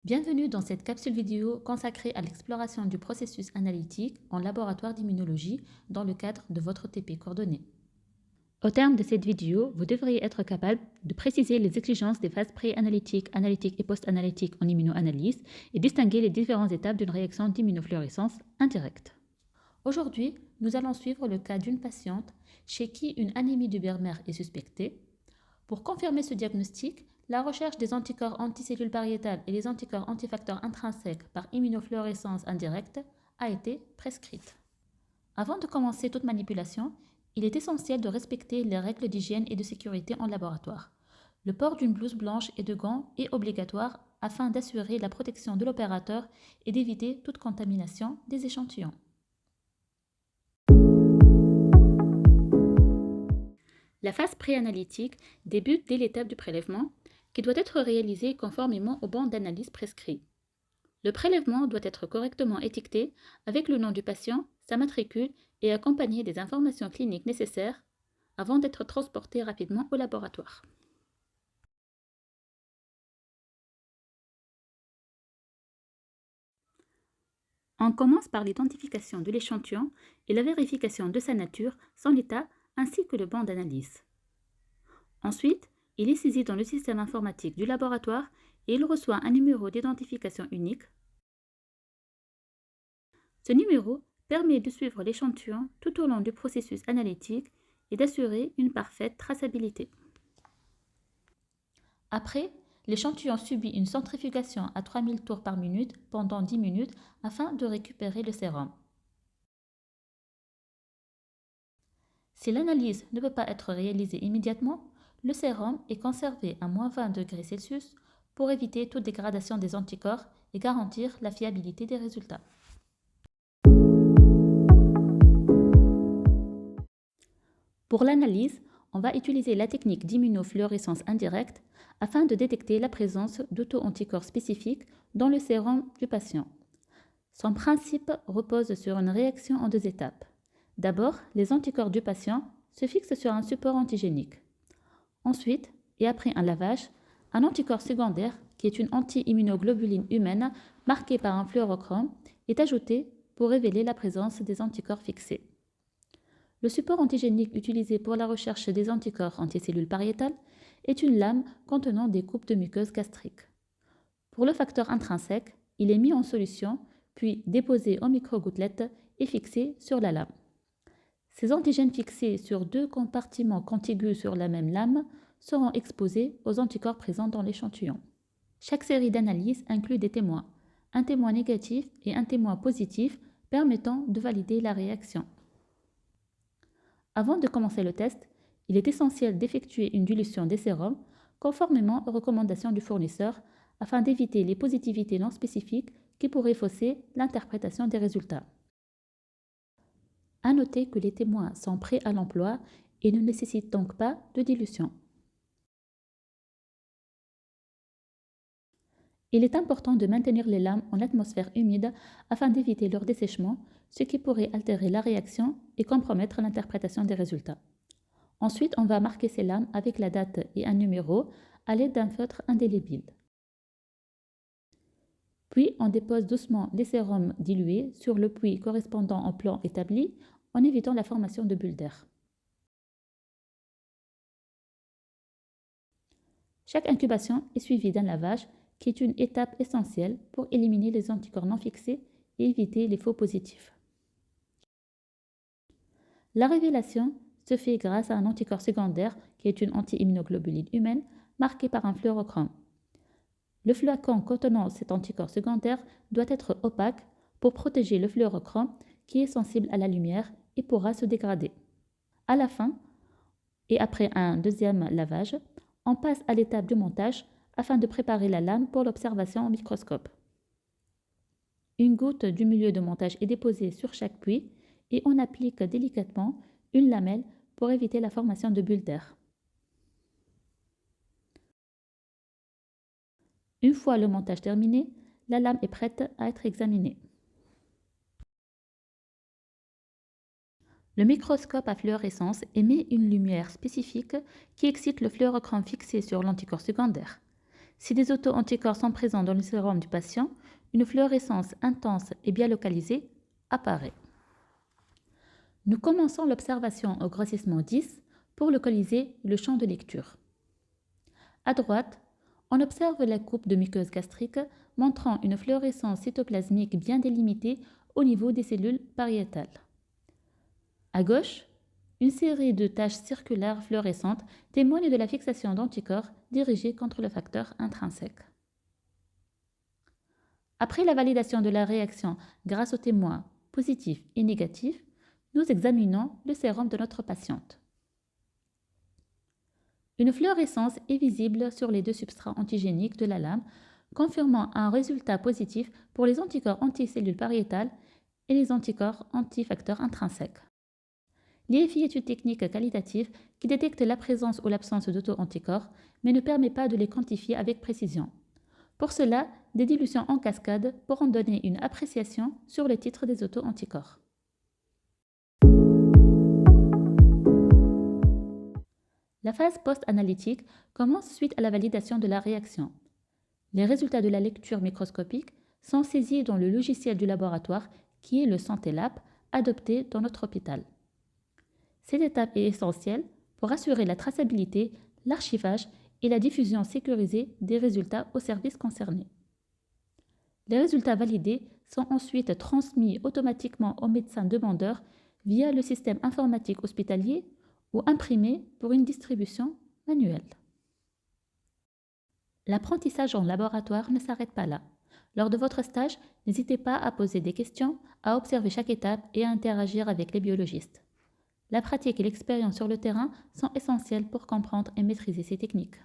Bienvenue dans cette capsule vidéo consacrée à l'exploration du processus analytique en laboratoire d'immunologie dans le cadre de votre TP coordonné. Au terme de cette vidéo, vous devriez être capable de préciser les exigences des phases pré-analytiques, analytiques et post-analytiques en immunoanalyse et distinguer les différentes étapes d'une réaction d'immunofluorescence indirecte. Aujourd'hui, nous allons suivre le cas d'une patiente chez qui une anémie du Bermer est suspectée. Pour confirmer ce diagnostic, la recherche des anticorps anticellules pariétales et les anticorps antifacteurs intrinsèques par immunofluorescence indirecte a été prescrite. Avant de commencer toute manipulation, il est essentiel de respecter les règles d'hygiène et de sécurité en laboratoire. Le port d'une blouse blanche et de gants est obligatoire afin d'assurer la protection de l'opérateur et d'éviter toute contamination des échantillons. La phase préanalytique débute dès l'étape du prélèvement, qui doit être réalisée conformément au banc d'analyse prescrit. Le prélèvement doit être correctement étiqueté avec le nom du patient, sa matricule et accompagné des informations cliniques nécessaires avant d'être transporté rapidement au laboratoire. On commence par l'identification de l'échantillon et la vérification de sa nature, son état ainsi que le banc d'analyse. Ensuite, il est saisi dans le système informatique du laboratoire et il reçoit un numéro d'identification unique. Ce numéro permet de suivre l'échantillon tout au long du processus analytique et d'assurer une parfaite traçabilité. Après, l'échantillon subit une centrifugation à 3000 tours par minute pendant 10 minutes afin de récupérer le sérum. Si l'analyse ne peut pas être réalisée immédiatement, le sérum est conservé à -20°C pour éviter toute dégradation des anticorps et garantir la fiabilité des résultats. Pour l'analyse, on va utiliser la technique d'immunofluorescence indirecte afin de détecter la présence d'auto-anticorps spécifiques dans le sérum du patient. Son principe repose sur une réaction en deux étapes. D'abord, les anticorps du patient se fixent sur un support antigénique. Ensuite, et après un lavage, un anticorps secondaire, qui est une anti-immunoglobuline humaine marquée par un fluorochrome, est ajouté pour révéler la présence des anticorps fixés. Le support antigénique utilisé pour la recherche des anticorps anticellules pariétales est une lame contenant des coupes de muqueuse gastrique. Pour le facteur intrinsèque, il est mis en solution, puis déposé en microgouttelettes et fixé sur la lame. Ces antigènes fixés sur deux compartiments contigus sur la même lame seront exposés aux anticorps présents dans l'échantillon. Chaque série d'analyses inclut des témoins, un témoin négatif et un témoin positif permettant de valider la réaction. Avant de commencer le test, il est essentiel d'effectuer une dilution des sérums conformément aux recommandations du fournisseur afin d'éviter les positivités non spécifiques qui pourraient fausser l'interprétation des résultats. À noter que les témoins sont prêts à l'emploi et ne nécessitent donc pas de dilution. Il est important de maintenir les lames en atmosphère humide afin d'éviter leur dessèchement, ce qui pourrait altérer la réaction et compromettre l'interprétation des résultats. Ensuite, on va marquer ces lames avec la date et un numéro à l'aide d'un feutre indélébile. Puis, on dépose doucement les sérums dilués sur le puits correspondant au plan établi en évitant la formation de bulles d'air. Chaque incubation est suivie d'un lavage qui est une étape essentielle pour éliminer les anticorps non fixés et éviter les faux positifs. La révélation se fait grâce à un anticorps secondaire qui est une anti-immunoglobuline humaine marquée par un fluorochrome. Le flacon contenant cet anticorps secondaire doit être opaque pour protéger le fluorochrome qui est sensible à la lumière et pourra se dégrader. À la fin, et après un deuxième lavage, on passe à l'étape du montage afin de préparer la lame pour l'observation au microscope. Une goutte du milieu de montage est déposée sur chaque puits et on applique délicatement une lamelle pour éviter la formation de bulles d'air. Une fois le montage terminé, la lame est prête à être examinée. Le microscope à fluorescence émet une lumière spécifique qui excite le fluorochrome fixé sur l'anticorps secondaire. Si des auto-anticorps sont présents dans le sérum du patient, une fluorescence intense et bien localisée apparaît. Nous commençons l'observation au grossissement 10 pour localiser le champ de lecture. À droite, on observe la coupe de muqueuse gastrique montrant une fluorescence cytoplasmique bien délimitée au niveau des cellules pariétales. À gauche, une série de taches circulaires fluorescentes témoigne de la fixation d'anticorps dirigés contre le facteur intrinsèque. Après la validation de la réaction grâce aux témoins positifs et négatifs, nous examinons le sérum de notre patiente. Une fluorescence est visible sur les deux substrats antigéniques de la lame, confirmant un résultat positif pour les anticorps anticellules pariétales et les anticorps antifacteurs intrinsèques. L'IFI est une technique qualitative qui détecte la présence ou l'absence d'auto-anticorps, mais ne permet pas de les quantifier avec précision. Pour cela, des dilutions en cascade pourront donner une appréciation sur le titre des auto-anticorps. La phase post-analytique commence suite à la validation de la réaction. Les résultats de la lecture microscopique sont saisis dans le logiciel du laboratoire qui est le SantéLab adopté dans notre hôpital. Cette étape est essentielle pour assurer la traçabilité, l'archivage et la diffusion sécurisée des résultats aux services concernés. Les résultats validés sont ensuite transmis automatiquement aux médecins demandeurs via le système informatique hospitalier ou imprimés pour une distribution manuelle. L'apprentissage en laboratoire ne s'arrête pas là. Lors de votre stage, n'hésitez pas à poser des questions, à observer chaque étape et à interagir avec les biologistes. La pratique et l'expérience sur le terrain sont essentielles pour comprendre et maîtriser ces techniques.